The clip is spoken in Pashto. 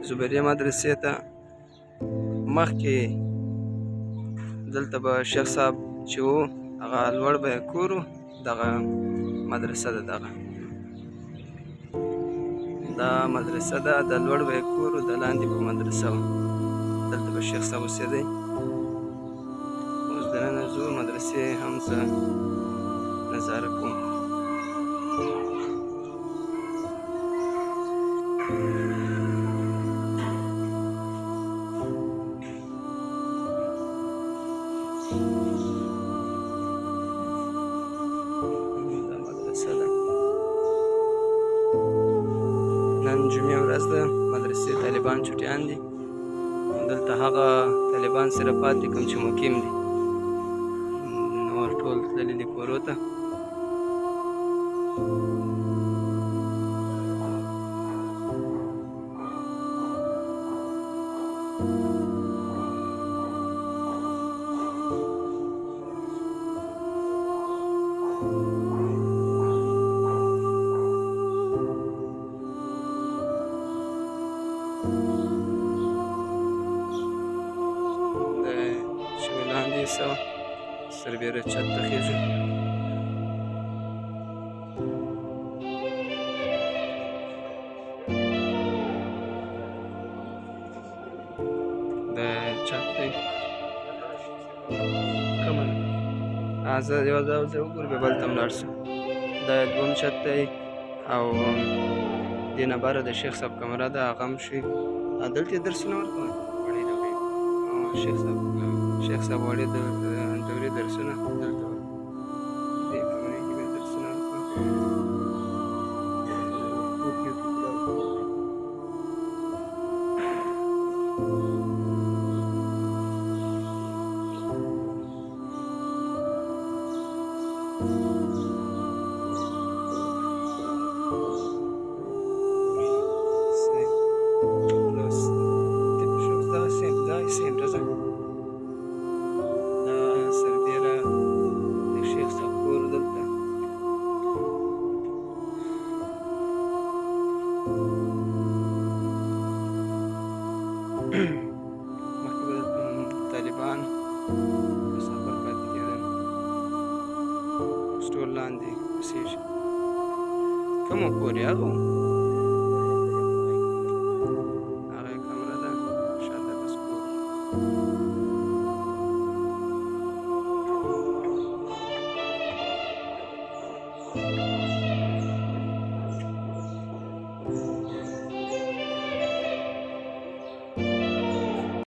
زبیريه مدرسې ته مخکې دلته به شیخ صاحب چې و هغه لوړ به یې کور و، دغه مدرسه ده، دا مدرسه ده، د لوړ به یې کور و، د لاندې به مدرسه وه، دلته به شیخ صاحب اوسېدی. اوس دننه ځو مدرسې هم زه نظاره کوم. دا مدرسه ده، نن جمعې ورځ ده، مدرسې طالبان چټیان دي. دلته هغه طالبان سره پاتې کوم چې مقیم دي، نور ټول تللي دي کورو ته. سوا سربیره چت ته خیژو. د چت دی کومه زه یو ځای وګورو بیا بل ته هم لاړ شو. دا دویم چت دی او دې نه بره د شیخ صاحب کمره ده، هغه هم شي. دلته یې درسونه ورکول شیخ صاحب وړې دورې درسونه دلته دې کمرې کې بیا درسونه مخکې به طالبان مسافر پاتې کېدل، اوس ټول لاندې اوسېږي. کوم کور یې هغه و؟